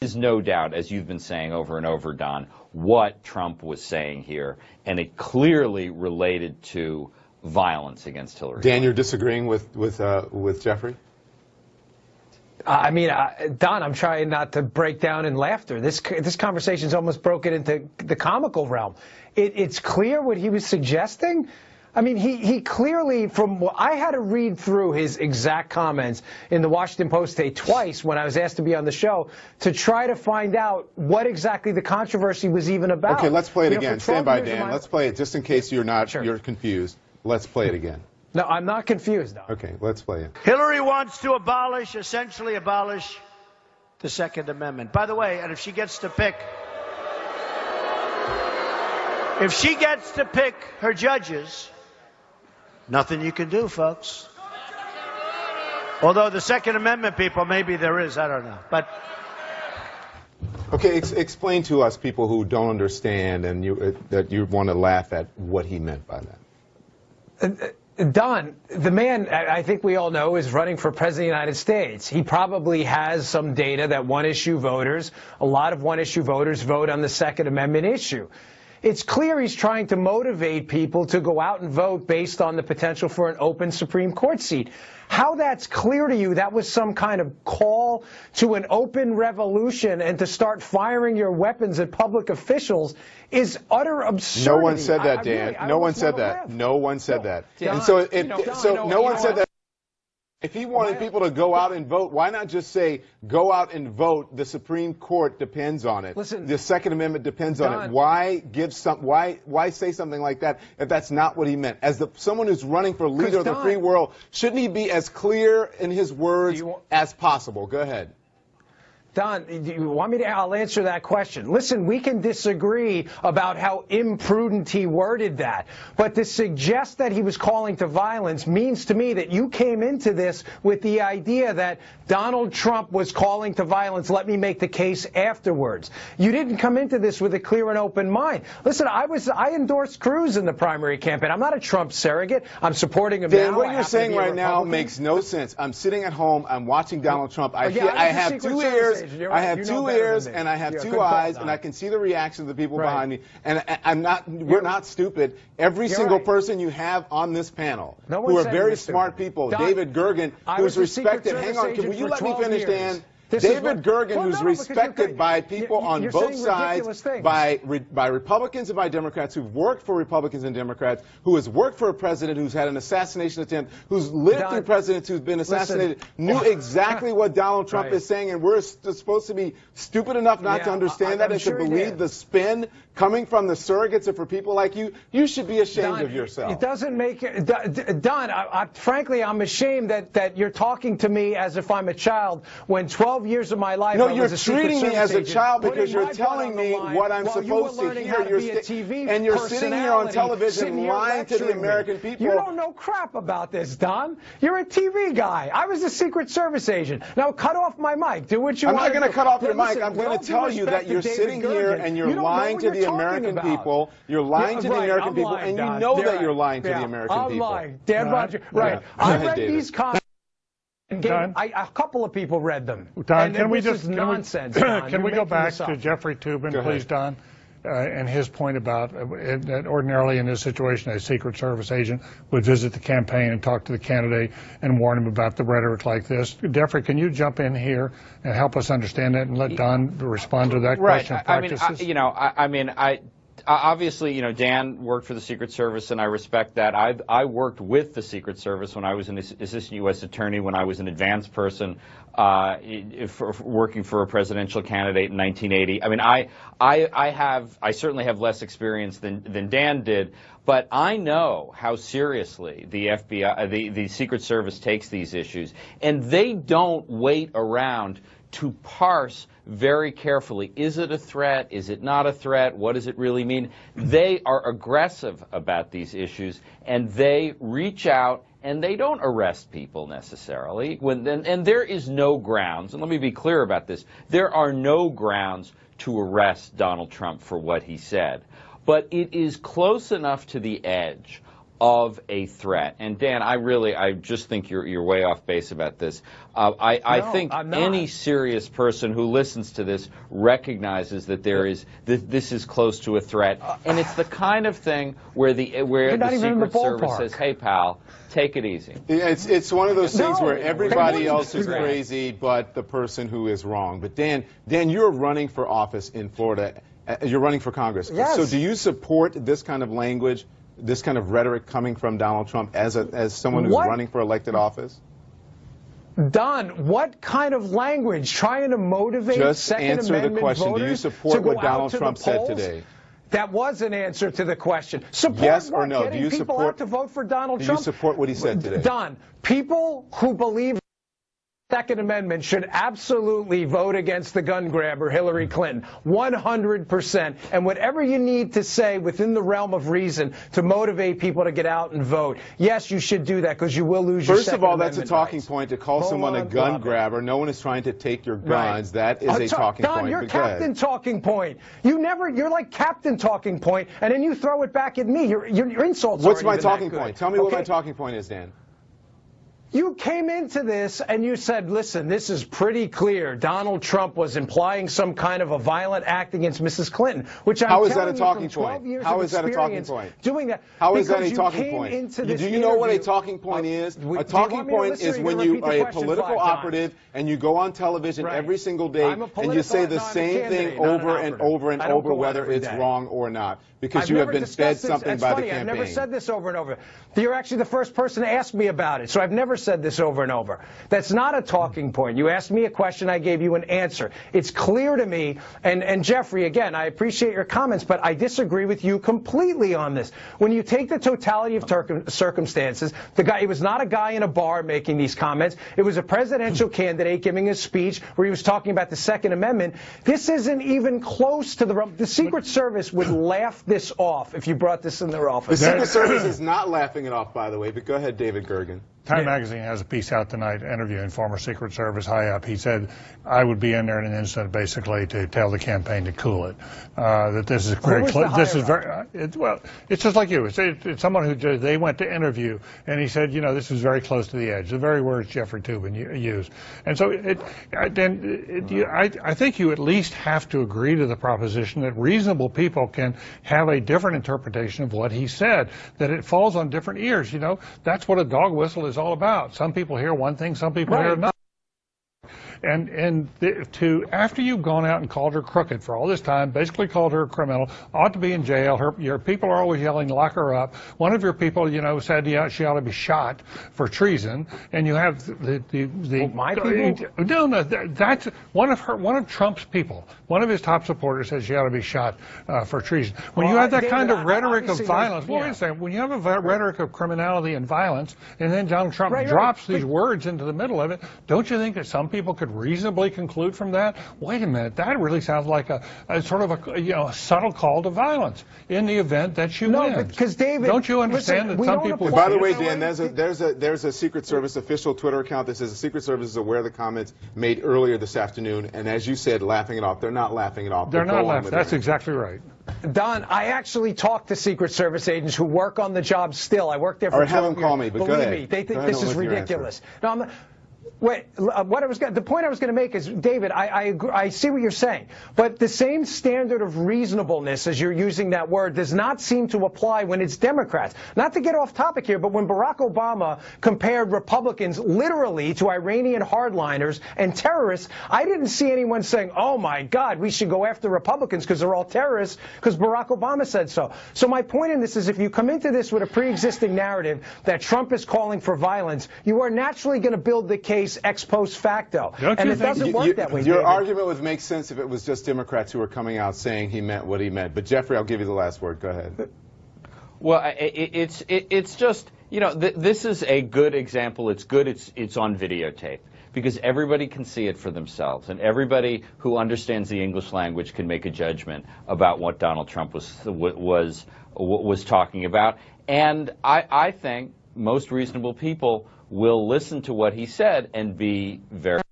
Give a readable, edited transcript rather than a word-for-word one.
is no doubt, as you've been saying over and over, Don, what Trump was saying here, and it clearly related to violence against Hillary. Dan, you're disagreeing with Jeffrey? I mean, Don, I'm trying not to break down in laughter. This conversation's almost broken into the comical realm. It's clear what he was suggesting. I mean, he clearly, from what I had to read through his exact comments in the Washington Post today twice when I was asked to be on the show to try to find out what exactly the controversy was even about. Okay, let's play it again. Stand by, Dan. Let's play it just in case you're confused. Let's play it again. No, I'm not confused, though. Okay, let's play it. Hillary wants to essentially abolish the Second Amendment. By the way, and if she gets to pick her judges, nothing you can do, folks. Although the Second Amendment people, maybe there is, I don't know. But okay, explain to us, people who don't understand and that you want to laugh at, what he meant by that. Don, the man, I think we all know, is running for president of the United States. He probably has some data that a lot of one-issue voters vote on the Second Amendment issue. It's clear he's trying to motivate people to go out and vote based on the potential for an open Supreme Court seat. How that's clear to you, that was some kind of call to an open revolution and to start firing your weapons at public officials, is utter absurdity. No one said that, Dan. No one said that. No one said that. And so no one said that. If he wanted people to go out and vote, why not just say, go out and vote? The Supreme Court depends on it. Listen, the Second Amendment depends on it. Why say something like that if that's not what he meant? As someone who's running for leader of the free world, shouldn't he be as clear in his words as possible? Go ahead. Don, do you want me to? I'll answer that question. Listen, we can disagree about how imprudent he worded that, but to suggest that he was calling to violence means to me that you came into this with the idea that Donald Trump was calling to violence. Let me make the case afterwards. You didn't come into this with a clear and open mind. Listen, I endorsed Cruz in the primary campaign. I'm not a Trump surrogate. I'm supporting him now. Dan, what you're saying right now makes no sense. I'm sitting at home. I'm watching Donald Trump. I have 2 ears. I have 2 ears and I have 2 eyes, and I can see the reaction of the people behind me. And we're not stupid. Every single person you have on this panel who are very smart people, David Gergen, who's respected. Hang on, will you let me finish, Dan? David Gergen, who's respected by people on both sides, by Republicans and by Democrats, who've worked for Republicans and Democrats, who has worked for a president who's had an assassination attempt, who's lived through presidents who've been assassinated, knew exactly what Donald Trump is saying, and we're supposed to be stupid enough not to understand that and to believe the spin coming from the surrogates and for people like you. You should be ashamed of yourself. It doesn't make it, Don, frankly, I'm ashamed that you're talking to me as if I'm a child when 12 years of my life. No, you're treating me as a child because you're telling me what I'm supposed to hear. And you're sitting here on television lying to the American people. You don't know crap about this, Don. You're a TV guy. I was a Secret Service agent. Now cut off my mic. Do what you want. I'm not going to cut off your mic. I'm going to tell you that you're sitting here and you're lying to the American people. You're lying to the American people, and you know that you're lying to the American people. I'm lying. Dan Roger. Right. I read these comments. A couple of people read them. Don, can we go back to Jeffrey Tobin, please, Don, and his point about that ordinarily in this situation a Secret Service agent would visit the campaign and talk to the candidate and warn him about the rhetoric like this. Jeffrey, can you jump in here and help us understand that and let Don respond to that question? Obviously, Dan worked for the Secret Service, and I respect that. I worked with the Secret Service when I was an assistant U.S. attorney, when I was an advanced person working for a presidential candidate in 1980. I mean, I certainly have less experience than Dan did, but I know how seriously the FBI, the Secret Service takes these issues, and they don't wait around to parse very carefully. Is it a threat? Is it not a threat? What does it really mean? They are aggressive about these issues, and they reach out, and they don't arrest people necessarily. And there is no grounds, and let me be clear about this, there are no grounds to arrest Donald Trump for what he said. But it is close enough to the edge of a threat. And Dan, I just think you're way off base about this. I think any serious person who listens to this recognizes that this is close to a threat, and it's the kind of thing where the Secret Service says, "Hey, pal, take it easy." Yeah, it's one of those things where everybody else is crazy, but the person who is wrong. But Dan, you're running for office in Florida. You're running for Congress. Yes. So do you support this kind of language, this kind of rhetoric coming from Donald Trump as someone who's running for elected office? Don, what kind of language? Trying to motivate Second Amendment voters? Just answer the question. Do you support what Donald Trump said today? That was an answer to the question. Support yes or what? no? Getting Do you people support, out to vote for Donald Trump? Do you support what he said today? Don, people who believe Second Amendment should absolutely vote against the gun grabber, Hillary Clinton, 100%. And whatever you need to say within the realm of reason to motivate people to get out and vote, yes, you should do that because you will lose your Second Amendment rights. First of all, that's a talking point to call someone a gun grabber. No one is trying to take your guns. That is a talking point. Don, you're Captain Talking Point. You're like Captain Talking Point, and then you throw it back at me. Your insults. What's my talking point? Tell me what my talking point is, Dan. You came into this and you said, listen, this is pretty clear. Donald Trump was implying some kind of a violent act against Mrs. Clinton, which I'm telling you from 12 years of experience How is that a talking point? Doing that. How is that a talking point? Do you know what a talking point is? A talking point is when you are a political operative and you go on television every single day and you say the same thing over and over and over, whether it's wrong or not, because you have been fed something by the campaign. I've never said this over and over. You're actually the first person to ask me about it, so I've never said this over and over. That's not a talking point. You asked me a question, I gave you an answer. It's clear to me, and Jeffrey, again, I appreciate your comments, but I disagree with you completely on this. When you take the totality of circumstances, he was not a guy in a bar making these comments. It was a presidential candidate giving a speech where he was talking about the Second Amendment. This isn't even close to the Secret Service would laugh this off if you brought this in their office. The Secret Service is not laughing it off, by the way, but go ahead, David Gergen. Time magazine has a piece out tonight interviewing former Secret Service high up. He said, I would be in there in an instant basically to tell the campaign to cool it. That this is very close. This is very, well, it's just like you. It's someone who they went to interview and he said, you know, this is very close to the edge. The very words Jeffrey Tobin used. And so I think you at least have to agree to the proposition that reasonable people can have a different interpretation of what he said, that it falls on different ears. You know, that's what a dog whistle is all about. Some people hear one thing, some people hear another. And after you've gone out and called her crooked for all this time, basically called her a criminal, ought to be in jail. Your people are always yelling, lock her up. One of your people, you know, said she ought to be shot for treason. And you have my people? No, that's one of Trump's people. One of his top supporters says she ought to be shot for treason. When you have that kind of rhetoric of violence, wait a second. When you have a rhetoric of criminality and violence, and then Donald Trump drops these words into the middle of it, don't you think that some people could reasonably conclude from that, wait a minute, that really sounds like a sort of a subtle call to violence in the event that you win. No, because David, don't you understand that some people? By the way, Dan, there's a Secret Service official Twitter account that says the Secret Service is aware of the comments made earlier this afternoon, and as you said, laughing it off. They're not laughing it off. They're not laughing. That's exactly right. Don, I actually talk to Secret Service agents who work on the job still. I work there for 12 years. Or have them call me, but believe me, they think this is ridiculous. No, the point I was going to make is, David, I see what you're saying, but the same standard of reasonableness as you're using that word does not seem to apply when it's Democrats. Not to get off topic here, but when Barack Obama compared Republicans literally to Iranian hardliners and terrorists, I didn't see anyone saying, oh my God, we should go after Republicans because they're all terrorists, because Barack Obama said so. So my point in this is, if you come into this with a pre-existing narrative that Trump is calling for violence, you are naturally going to build the case ex post facto. And it doesn't work that way. Your argument would make sense if it was just Democrats who were coming out saying he meant what he meant. But Jeffrey, I'll give you the last word. Go ahead. Well, it's just, you know, this is a good example. It's good. It's on videotape, because everybody can see it for themselves, and everybody who understands the English language can make a judgment about what Donald Trump was talking about. And I think most reasonable people will listen to what he said and be very